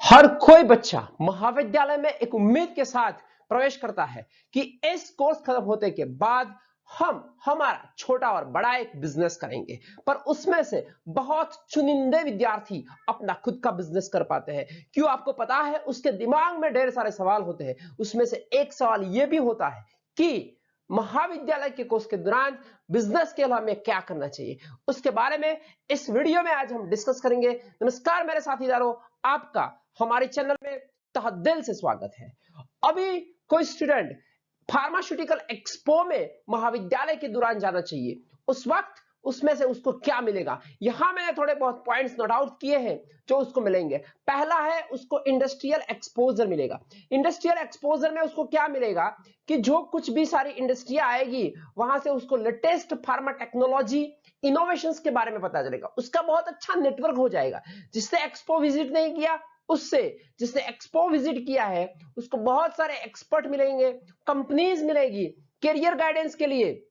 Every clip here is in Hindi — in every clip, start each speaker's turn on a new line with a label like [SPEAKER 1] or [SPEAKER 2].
[SPEAKER 1] हर कोई बच्चा महाविद्यालय में एक उम्मीद के साथ प्रवेश करता है कि इस कोर्स खत्म होने के बाद हम हमारा छोटा और बड़ा एक बिजनेस करेंगे। पर उसमें से बहुत चुनिंदे विद्यार्थी अपना खुद का बिजनेस कर पाते हैं। क्यों? आपको पता है, उसके दिमाग में ढेर सारे सवाल होते हैं। उसमें से एक सवाल यह भी होता है कि महाविद्यालय के कोर्स के दौरान बिजनेस के लिए हमें क्या करना चाहिए। उसके बारे में इस वीडियो में आज हम डिस्कस करेंगे। नमस्कार मेरे साथीदारों, आपका हमारे चैनल में तहे दिल से स्वागत है। अभी कोई स्टूडेंट फार्मास्यूटिकल एक्सपो में महाविद्यालय के दौरान जाना चाहिए, उस वक्त उसमें से उसको क्या मिलेगा? यहां मैंने थोड़े बहुत पॉइंट्स नोट आउट किए हैं जो उसको मिलेंगे। पहला है, उसको इंडस्ट्रियल एक्सपोजर मिलेगा। इंडस्ट्रियल एक्सपोजर में उसको क्या मिलेगा कि जो कुछ भी सारी इंडस्ट्रियां आएगी वहां से उसको लेटेस्ट फार्मा टेक्नोलॉजी इनोवेशंस के बारे में पता चलेगा। उसका बहुत अच्छा नेटवर्क हो जाएगा। जिसने एक्सपो विजिट नहीं किया उससे, जिसने एक्सपो विजिट किया है उसको बहुत सारे एक्सपर्ट मिलेंगे, कंपनीज मिलेगी करियर गाइडेंस के लिए।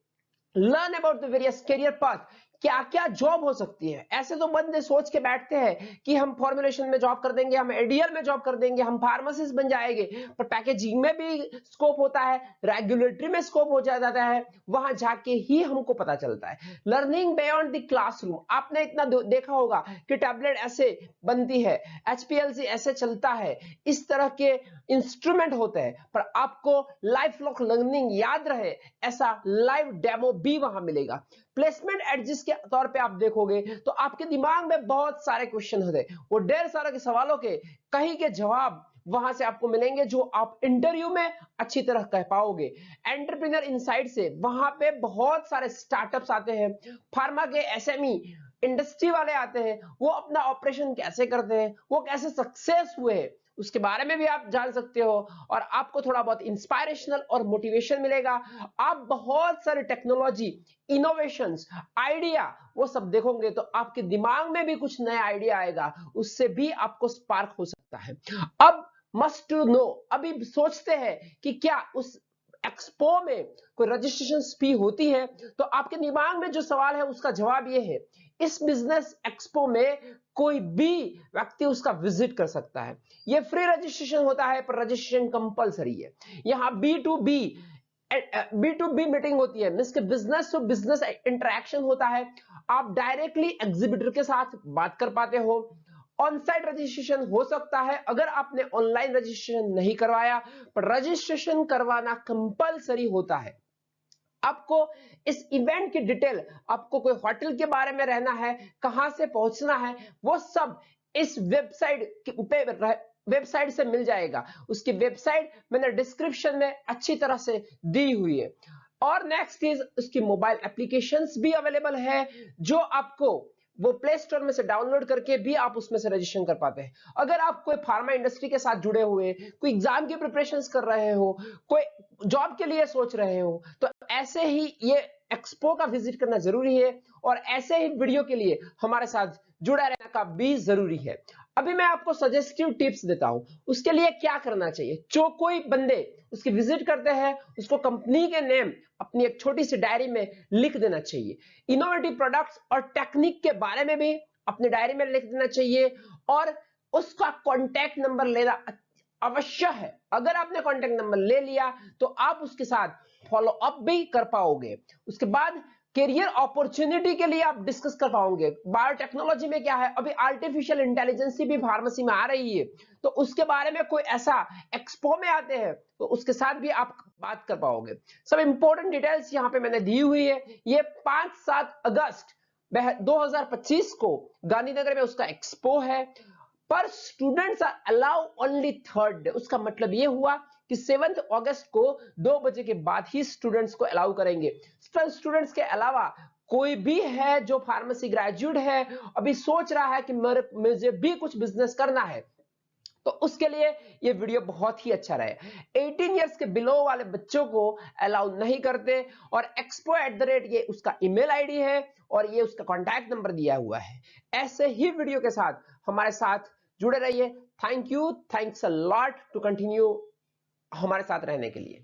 [SPEAKER 1] Learn about the various career path, क्या क्या जॉब हो सकती है। ऐसे तो बंदे सोच के बैठते हैं कि हम फॉर्मुलेशन में जॉब कर देंगे, हम एडीएल में जॉब कर देंगे, हम फार्मासिस्ट बन जाएंगे। पर पैकेजिंग में भी स्कोप होता है, रेगुलेटरी में स्कोप हो जाता है, वहां जाके ही हमको पता चलता है। लर्निंग बियॉन्ड द क्लासरूम, आपने इतना देखा होगा कि टैबलेट ऐसे बनती है, एचपीएलसी ऐसे चलता है, इस तरह के इंस्ट्रूमेंट होते हैं। पर आपको लाइफ लॉन्ग लर्निंग याद रहे, ऐसा लाइव डेमो भी वहां मिलेगा। प्लेसमेंट एडजस्ट के तौर पे आप देखोगे तो आपके दिमाग में बहुत सारे क्वेश्चन होते हैं, वो ढेर सारे के सवालों के कहीं के जवाब वहां से आपको मिलेंगे जो आप इंटरव्यू में अच्छी तरह कह पाओगे। एंटरप्रेन्योर इनसाइट से वहां पे बहुत सारे स्टार्टअप्स आते हैं, फार्मा के एसएमई इंडस्ट्री वाले आते हैं, वो अपना ऑपरेशन कैसे करते हैं, वो कैसे सक्सेस हुए हैं, उसके बारे में भी आप जान सकते हो। और आपको थोड़ा बहुत इंस्पायरेशनल और मोटिवेशन मिलेगा। आप बहुत सारे टेक्नोलॉजी, इनोवेशंस, आइडिया वो सब देखोगे तो आपके दिमाग में भी कुछ नया आइडिया आएगा, उससे भी आपको स्पार्क हो सकता है। अब मस्ट टू नो, अभी सोचते हैं कि क्या उस एक्सपो में कोई रजिस्ट्रेशन फी होती है? तो आपके दिमाग में जो सवाल है उसका जवाब ये है, इस बिजनेस एक्सपो में कोई भी व्यक्ति उसका विजिट कर सकता है। ये फ्री रजिस्ट्रेशन होता है पर रजिस्ट्रेशन कंपलसरी है। यहाँ बी टू बी मीटिंग होती है, मींस के बिजनेस टू बिजनेस इंटरेक्शन होता है। आप डायरेक्टली एग्जीबिटर के साथ बात कर पाते हो। ऑन साइट रजिस्ट्रेशन हो सकता है अगर आपने ऑनलाइन रजिस्ट्रेशन नहीं करवाया, पर रजिस्ट्रेशन करवाना कंपलसरी होता है। आपको इस इवेंट की डिटेल, आपको कोई होटल के बारे में रहना है, कहां से पहुंचना है, वो सब इस वेबसाइट से मिल जाएगा। उसकी वेबसाइट मैंने डिस्क्रिप्शन में अच्छी तरह से दी हुई है। और नेक्स्ट इज उसकी मोबाइल एप्लीकेशंस भी अवेलेबल है, जो आपको वो प्ले स्टोर में से डाउनलोड करके भी आप उसमें से रजिस्ट्रेशन कर पाते हैं। अगर आप कोई फार्मा इंडस्ट्री के साथ जुड़े हुए, कोई एग्जाम की प्रिपरेशंस कर रहे हो, कोई जॉब के लिए सोच रहे हो, तो ऐसे ही ये एक्सपो का विजिट करना जरूरी है। और ऐसे ही वीडियो के लिए हमारे साथ जुड़ा रहना का भी जरूरी है। अभी मैं आपको सजेस्टिव टिप्स देता हूं, उसके लिए क्या करना चाहिए। जो कोई बंदे उसकी विजिट करते हैं उसको कंपनी के नेम अपनी एक छोटी सी डायरी में लिख देना चाहिए। इनोवेटिव प्रोडक्ट्स और टेक्निक के बारे में भी अपनी डायरी में लिख देना चाहिए। और उसका कॉन्टैक्ट नंबर लेना अवश्य है। अगर आपने कॉन्टैक्ट नंबर ले लिया तो आप उसके साथ फॉलो अप भी कर पाओगे। उसके बाद करियर अपॉर्चुनिटी के लिए आप डिस्कस कर पाओगे। बायोटेक्नोलॉजी में क्या है, अभी आर्टिफिशियल इंटेलिजेंस भी फार्मेसी में आ रही है, तो उसके बारे में कोई ऐसा एक्सपो में आते हैं तो उसके साथ भी आप बात कर पाओगे। सब इंपॉर्टेंट डिटेल्स यहाँ पे मैंने दी हुई है। ये 5-7 अगस्त 2025 को गांधीनगर में उसका एक्सपो है। पर students are allow only third day. उसका मतलब यह हुआ कि 7 अगस्त को 2 बजे के बाद ही स्टूडेंट्स को अलाउ करेंगे। स्टूडेंट्स के अलावा कोई भी है जो फार्मेसी ग्रेजुएट है, अभी सोच रहा है कि मुझे भी कुछ बिजनेस करना है, तो उसके लिए ये वीडियो बहुत ही अच्छा रहे। 18 इयर्स के बिलो वाले बच्चों को अलाउ नहीं करते। और expo@ ये उसका ईमेल आईडी है और ये उसका कॉन्टैक्ट नंबर दिया हुआ है। ऐसे ही वीडियो के साथ हमारे साथ जुड़े रहिए। Thank you, thanks a lot to continue हमारे साथ रहने के लिए।